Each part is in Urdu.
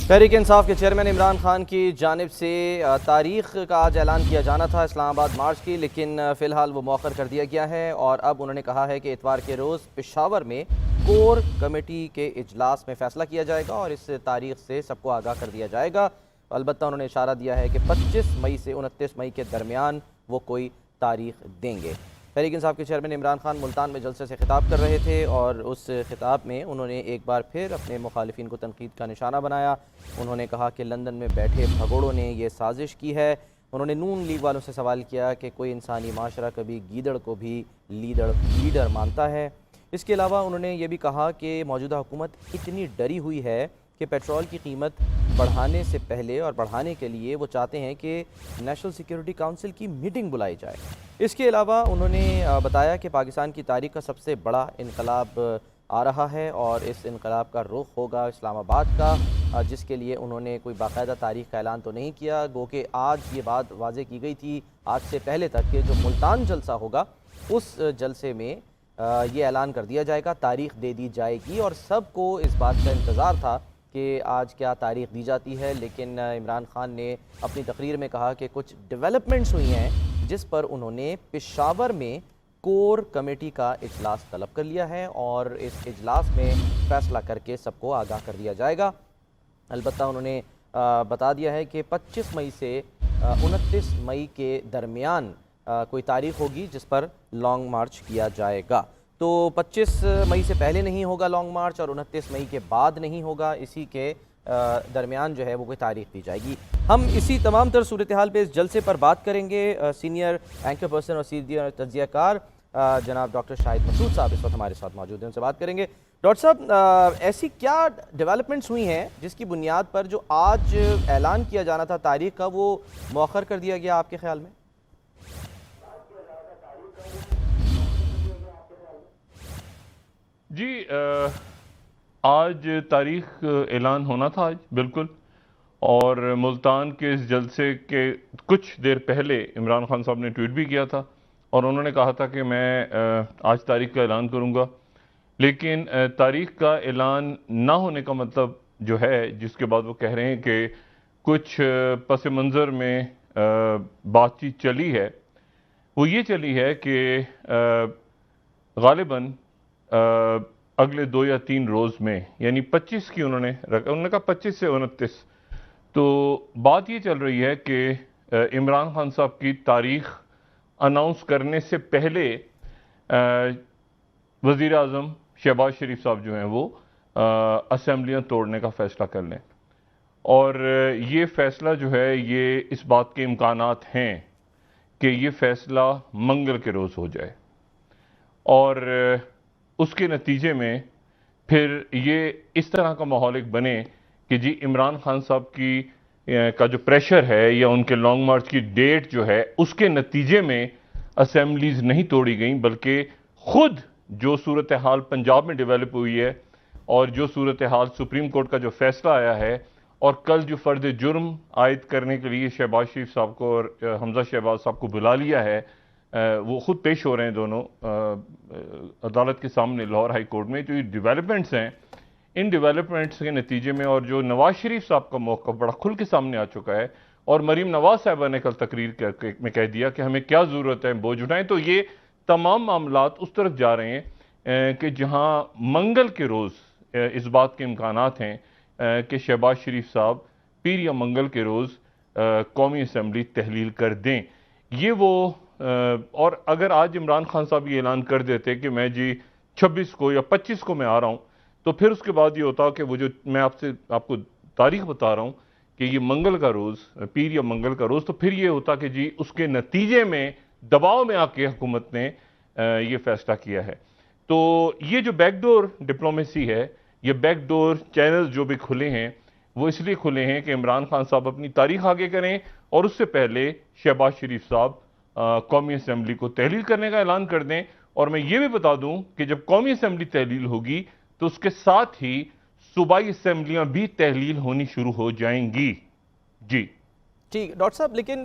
تحریک انصاف کے چیئرمین عمران خان کی جانب سے تاریخ کا آج اعلان کیا جانا تھا اسلام آباد مارچ کی، لیکن فی الحال وہ مؤخر کر دیا گیا ہے اور اب انہوں نے کہا ہے کہ اتوار کے روز پشاور میں کور کمیٹی کے اجلاس میں فیصلہ کیا جائے گا اور اس تاریخ سے سب کو آگاہ کر دیا جائے گا۔ البتہ انہوں نے اشارہ دیا ہے کہ 25 مئی سے 29 مئی کے درمیان وہ کوئی تاریخ دیں گے۔ تحریک انصاف کے چیئرمین عمران خان ملتان میں جلسے سے خطاب کر رہے تھے اور اس خطاب میں انہوں نے ایک بار پھر اپنے مخالفین کو تنقید کا نشانہ بنایا۔ انہوں نے کہا کہ لندن میں بیٹھے بھگوڑوں نے یہ سازش کی ہے۔ انہوں نے نون لیگ والوں سے سوال کیا کہ کوئی انسانی معاشرہ کبھی گیدڑ کو بھی لیڈر مانتا ہے۔ اس کے علاوہ انہوں نے یہ بھی کہا کہ موجودہ حکومت اتنی ڈری ہوئی ہے کہ پیٹرول کی قیمت بڑھانے سے پہلے اور بڑھانے کے لیے وہ چاہتے ہیں کہ نیشنل سیکیورٹی کونسل کی میٹنگ بلائی جائے۔ اس کے علاوہ انہوں نے بتایا کہ پاکستان کی تاریخ کا سب سے بڑا انقلاب آ رہا ہے اور اس انقلاب کا رخ ہوگا اسلام آباد کا، جس کے لیے انہوں نے کوئی باقاعدہ تاریخ کا اعلان تو نہیں کیا، گو کہ آج یہ بات واضح کی گئی تھی آج سے پہلے تک کہ جو ملتان جلسہ ہوگا اس جلسے میں یہ اعلان کر دیا جائے گا، تاریخ دے دی جائے گی اور سب کو اس بات کا انتظار تھا کہ آج کیا تاریخ دی جاتی ہے۔ لیکن عمران خان نے اپنی تقریر میں کہا کہ کچھ ڈیولپمنٹس ہوئی ہیں جس پر انہوں نے پشاور میں کور کمیٹی کا اجلاس طلب کر لیا ہے اور اس اجلاس میں فیصلہ کر کے سب کو آگاہ کر دیا جائے گا۔ البتہ انہوں نے بتا دیا ہے کہ 25 مئی سے 29 مئی کے درمیان کوئی تاریخ ہوگی جس پر لانگ مارچ کیا جائے گا۔ تو 25 مئی سے پہلے نہیں ہوگا لانگ مارچ اور 29 مئی کے بعد نہیں ہوگا، اسی کے درمیان جو ہے وہ کوئی تاریخ دی جائے گی۔ ہم اسی تمام تر صورتحال پہ اس جلسے پر بات کریں گے۔ سینئر اینکر پرسن اور سینئر تجزیہ کار جناب ڈاکٹر شاہد مسعود صاحب اس وقت ہمارے ساتھ موجود ہیں، ان سے بات کریں گے۔ ڈاکٹر صاحب، ایسی کیا ڈیولپمنٹس ہوئی ہیں جس کی بنیاد پر جو آج اعلان کیا جانا تھا تاریخ کا وہ مؤخر کر دیا گیا آپ کے خیال میں؟ جی، آج تاریخ اعلان ہونا تھا آج بالکل، اور ملتان کے اس جلسے کے کچھ دیر پہلے عمران خان صاحب نے ٹویٹ بھی کیا تھا اور انہوں نے کہا تھا کہ میں آج تاریخ کا اعلان کروں گا، لیکن تاریخ کا اعلان نہ ہونے کا مطلب جو ہے جس کے بعد وہ کہہ رہے ہیں کہ کچھ پس منظر میں بات چیت چلی ہے، وہ یہ چلی ہے کہ غالباً اگلے 2 یا 3 روز میں، یعنی 25 کی انہوں نے کہا 25 سے 29، تو بات یہ چل رہی ہے کہ عمران خان صاحب کی تاریخ اناؤنس کرنے سے پہلے وزیر اعظم شہباز شریف صاحب جو ہیں وہ اسمبلیاں توڑنے کا فیصلہ کر لیں، اور یہ فیصلہ جو ہے یہ اس بات کے امکانات ہیں کہ یہ فیصلہ منگل کے روز ہو جائے، اور اس کے نتیجے میں پھر یہ اس طرح کا ماحول ایک بنے کہ جی عمران خان صاحب کا جو پریشر ہے یا ان کے لانگ مارچ کی ڈیٹ جو ہے اس کے نتیجے میں اسمبلیز نہیں توڑی گئیں، بلکہ خود جو صورتحال پنجاب میں ڈیولپ ہوئی ہے اور جو صورتحال سپریم کورٹ کا جو فیصلہ آیا ہے اور کل جو فرد جرم عائد کرنے کے لیے شہباز شریف صاحب کو اور حمزہ شہباز صاحب کو بلا لیا ہے، وہ خود پیش ہو رہے ہیں دونوں عدالت کے سامنے لاہور ہائی کورٹ میں، جو یہ ڈیولپمنٹس ہیں ان ڈیولپمنٹس کے نتیجے میں اور جو نواز شریف صاحب کا موقف بڑا کھل کے سامنے آ چکا ہے اور مریم نواز صاحبہ نے کل تقریر میں کہہ دیا کہ ہمیں کیا ضرورت ہے بوجھ اٹھائیں، تو یہ تمام معاملات اس طرف جا رہے ہیں کہ جہاں منگل کے روز اس بات کے امکانات ہیں کہ شہباز شریف صاحب پیر یا منگل کے روز قومی اسمبلی تحلیل کر دیں۔ یہ وہ اور اگر آج عمران خان صاحب یہ اعلان کر دیتے کہ میں جی 26 کو یا 25 کو میں آ رہا ہوں، تو پھر اس کے بعد یہ ہوتا کہ وہ جو میں آپ کو تاریخ بتا رہا ہوں کہ یہ منگل کا روز، پیر یا منگل کا روز، تو پھر یہ ہوتا کہ جی اس کے نتیجے میں دباؤ میں آ کے حکومت نے یہ فیصلہ کیا ہے۔ تو یہ جو بیک ڈور ڈپلومیسی ہے، یہ بیک ڈور چینل جو بھی کھلے ہیں وہ اس لیے کھلے ہیں کہ عمران خان صاحب اپنی تاریخ آگے کریں اور اس سے پہلے شہباز شریف صاحب قومی اسمبلی کو تحلیل کرنے کا اعلان کر دیں۔ اور میں یہ بھی بتا دوں کہ جب قومی اسمبلی تحلیل ہوگی تو اس کے ساتھ ہی صوبائی اسمبلیاں بھی تحلیل ہونی شروع ہو جائیں گی۔ جی ٹھیک ڈاکٹر صاحب، لیکن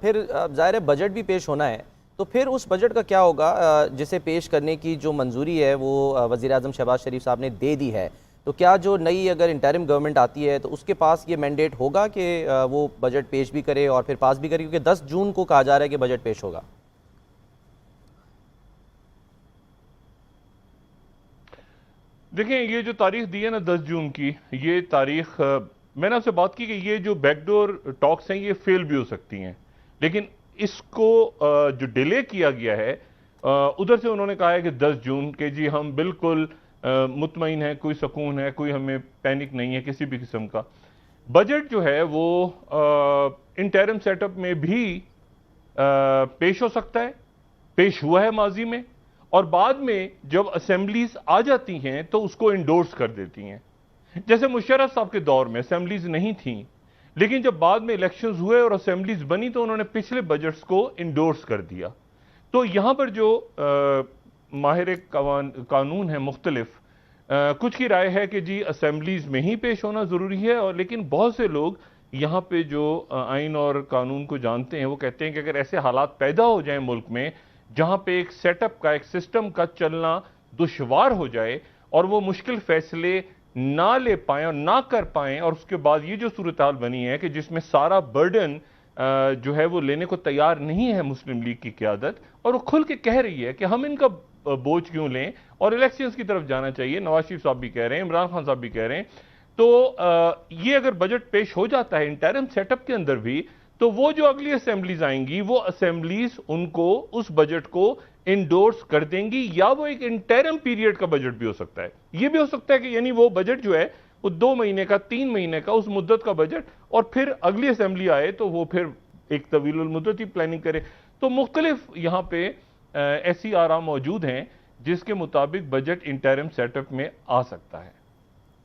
پھر ظاہر ہے بجٹ بھی پیش ہونا ہے، تو پھر اس بجٹ کا کیا ہوگا جسے پیش کرنے کی جو منظوری ہے وہ وزیر اعظم شہباز شریف صاحب نے دے دی ہے، تو کیا جو نئی اگر انٹرم گورنمنٹ آتی ہے تو اس کے پاس یہ مینڈیٹ ہوگا کہ وہ بجٹ پیش بھی کرے اور پھر پاس بھی کرے، کیونکہ 10 جون کو کہا جا رہا ہے کہ بجٹ پیش ہوگا؟ دیکھیں یہ جو تاریخ دی ہے نا 10 جون کی، یہ تاریخ میں نے آپ سے بات کی کہ یہ جو بیک ڈور ٹاکس ہیں یہ فیل بھی ہو سکتی ہیں، لیکن اس کو جو ڈیلے کیا گیا ہے ادھر سے انہوں نے کہا ہے کہ 10 جون کے جی ہم بالکل مطمئن ہیں، کوئی سکون ہے، کوئی ہمیں پینک نہیں ہے کسی بھی قسم کا۔ بجٹ جو ہے وہ انٹرم سیٹ اپ میں بھی پیش ہو سکتا ہے، پیش ہوا ہے ماضی میں، اور بعد میں جب اسمبلیز آ جاتی ہیں تو اس کو انڈورس کر دیتی ہیں۔ جیسے مشرف صاحب کے دور میں اسمبلیز نہیں تھیں، لیکن جب بعد میں الیکشنز ہوئے اور اسمبلیز بنی تو انہوں نے پچھلے بجٹس کو انڈورس کر دیا۔ تو یہاں پر جو ماہر قانون ہیں مختلف، کچھ کی رائے ہے کہ جی اسمبلیز میں ہی پیش ہونا ضروری ہے، اور لیکن بہت سے لوگ یہاں پہ جو آئین اور قانون کو جانتے ہیں وہ کہتے ہیں کہ اگر ایسے حالات پیدا ہو جائیں ملک میں جہاں پہ ایک سیٹ اپ کا، ایک سسٹم کا چلنا دشوار ہو جائے اور وہ مشکل فیصلے نہ لے پائیں اور نہ کر پائیں، اور اس کے بعد یہ جو صورتحال بنی ہے کہ جس میں سارا برڈن جو ہے وہ لینے کو تیار نہیں ہے مسلم لیگ کی قیادت، اور وہ کھل کے کہہ رہی ہے کہ ہم ان کا بوجھ کیوں لیں اور الیکشنز کی طرف جانا چاہیے، نواز شریف صاحب بھی کہہ رہے ہیں، عمران خان صاحب بھی کہہ رہے ہیں، تو یہ اگر بجٹ پیش ہو جاتا ہے انٹرم سیٹ اپ کے اندر بھی، تو وہ جو اگلی اسمبلیز آئیں گی وہ اسمبلیز ان کو اس بجٹ کو انڈورس کر دیں گی، یا وہ ایک انٹرم پیریڈ کا بجٹ بھی ہو سکتا ہے۔ یہ بھی ہو سکتا ہے کہ یعنی وہ بجٹ جو ہے وہ 2 مہینے کا، 3 مہینے کا، اس مدت کا بجٹ، اور پھر اگلی اسمبلی آئے تو وہ پھر ایک طویل المدتی پلاننگ کرے۔ تو مختلف یہاں پہ ایسی آراء موجود ہیں جس کے مطابق بجٹ انٹرم سیٹ اپ میں آ سکتا ہے۔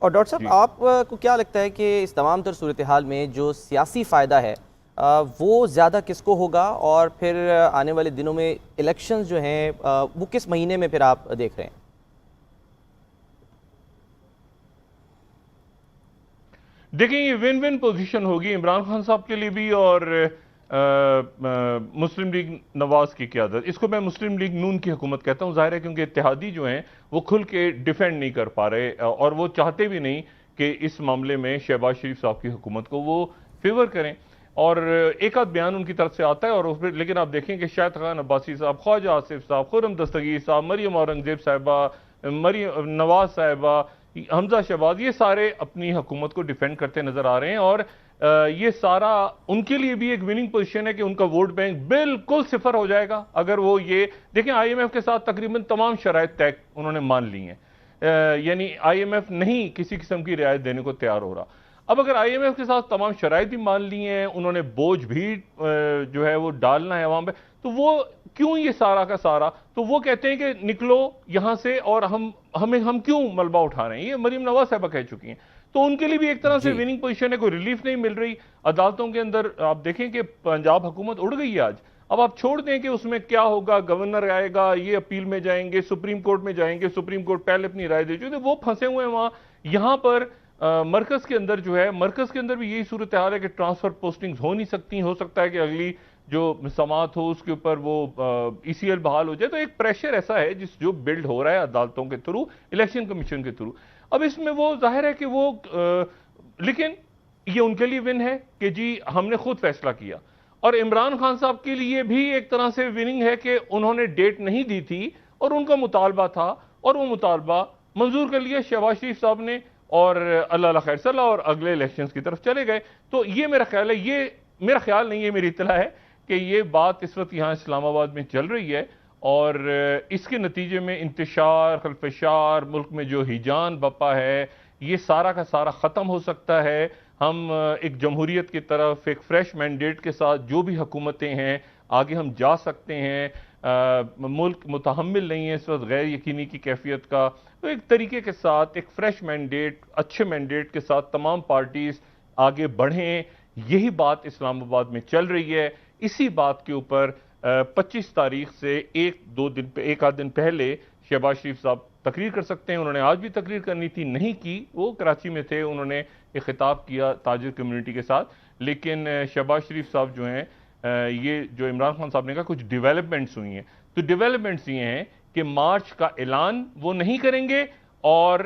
اور ڈاکٹر صاحب آپ کو کیا لگتا ہے کہ اس تمام تر صورتحال میں جو سیاسی فائدہ ہے وہ زیادہ کس کو ہوگا، اور پھر آنے والے دنوں میں الیکشنز جو ہیں وہ کس مہینے میں پھر آپ دیکھ رہے ہیں؟ دیکھیں یہ ون ون پوزیشن ہوگی عمران خان صاحب کے لیے بھی اور مسلم لیگ نواز کی قیادت۔ اس کو میں مسلم لیگ نون کی حکومت کہتا ہوں، ظاہر ہے کیونکہ اتحادی جو ہیں وہ کھل کے ڈیفینڈ نہیں کر پا رہے، اور وہ چاہتے بھی نہیں کہ اس معاملے میں شہباز شریف صاحب کی حکومت کو وہ فیور کریں، اور ایک آدھ بیان ان کی طرف سے آتا ہے، اور لیکن آپ دیکھیں کہ شاہد خاقان عباسی صاحب، خواجہ آصف صاحب، خرم دستگیر صاحب، مریم اورنگزیب صاحبہ، نواز صاحبہ، حمزہ شہباز، یہ سارے اپنی حکومت کو ڈیفینڈ کرتے نظر آ رہے ہیں، اور یہ سارا ان کے لیے بھی ایک وننگ پوزیشن ہے کہ ان کا ووٹ بینک بالکل صفر ہو جائے گا اگر وہ یہ دیکھیں آئی ایم ایف کے ساتھ تقریباً تمام شرائط طے انہوں نے مان لی ہیں، یعنی آئی ایم ایف نہیں کسی قسم کی رعایت دینے کو تیار ہو رہا۔ اب اگر آئی ایم ایف کے ساتھ تمام شرائط بھی مان لی ہیں، انہوں نے بوجھ بھی جو ہے وہ ڈالنا ہے عوام پہ، تو وہ کیوں یہ سارا کا سارا، تو وہ کہتے ہیں کہ نکلو یہاں سے، اور ہم کیوں ملبہ اٹھا رہے ہیں، یہ مریم نواز صاحبہ کہہ چکی ہیں، تو ان کے لیے بھی ایک طرح سے وننگ پوزیشن ہے، کوئی ریلیف نہیں مل رہی عدالتوں کے اندر۔ آپ دیکھیں کہ پنجاب حکومت اڑ گئی ہے آج، اب آپ چھوڑ دیں کہ اس میں کیا ہوگا، گورنر آئے گا، یہ اپیل میں جائیں گے، سپریم کورٹ میں جائیں گے، سپریم کورٹ پہلے اپنی رائے دے چکے، وہ پھنسے ہوئے ہیں وہاں۔ یہاں پر مرکز کے اندر جو ہے، مرکز کے اندر بھی یہی صورتحال ہے کہ ٹرانسفر پوسٹنگز ہو نہیں سکتی، ہو سکتا ہے کہ اگلی جو سماعت ہو اس کے اوپر وہ ای سی ایل بحال ہو جائے، تو ایک پریشر ایسا ہے جو بلڈ ہو رہا ہے عدالتوں کے تھرو، الیکشن کمیشن کے تھرو۔ اب اس میں وہ ظاہر ہے کہ وہ لیکن یہ ان کے لیے ون ہے کہ جی ہم نے خود فیصلہ کیا، اور عمران خان صاحب کے لیے بھی ایک طرح سے وننگ ہے کہ انہوں نے ڈیٹ نہیں دی تھی اور ان کا مطالبہ تھا، اور وہ مطالبہ منظور کر لیا شہباز شریف صاحب نے، اور اللہ خیر صلی اور اگلے الیکشنز کی طرف چلے گئے۔ تو یہ میرا خیال ہے، یہ میرا خیال نہیں ہے، میری اطلاع ہے کہ یہ بات اس وقت یہاں اسلام آباد میں چل رہی ہے، اور اس کے نتیجے میں انتشار، خلفشار، ملک میں جو ہیجان بپا ہے، یہ سارا کا سارا ختم ہو سکتا ہے۔ ہم ایک جمہوریت کی طرف ایک فریش مینڈیٹ کے ساتھ جو بھی حکومتیں ہیں آگے ہم جا سکتے ہیں۔ ملک متحمل نہیں ہے اس وقت غیر یقینی کی کیفیت کا، تو ایک طریقے کے ساتھ ایک فریش مینڈیٹ، اچھے مینڈیٹ کے ساتھ تمام پارٹیز آگے بڑھیں، یہی بات اسلام آباد میں چل رہی ہے۔ اسی بات کے اوپر 25 تاریخ سے ایک آدھ دن پہلے شہباز شریف صاحب تقریر کر سکتے ہیں، انہوں نے آج بھی تقریر کرنی تھی، نہیں کی، وہ کراچی میں تھے، انہوں نے ایک خطاب کیا تاجر کمیونٹی کے ساتھ، لیکن شہباز شریف صاحب جو ہیں، یہ جو عمران خان صاحب نے کہا کچھ ڈیولپمنٹس ہوئی ہیں، تو ڈیولپمنٹس یہ ہیں کہ مارچ کا اعلان وہ نہیں کریں گے، اور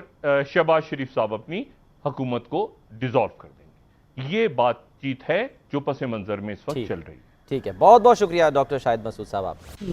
شہباز شریف صاحب اپنی حکومت کو ڈیزالو کر دیں گے. یہ بات چیت ہے جو پس منظر میں اس وقت چل رہی ہے. ٹھیک ہے، بہت بہت شکریہ ڈاکٹر شاہد مسعود صاحب آپ کا.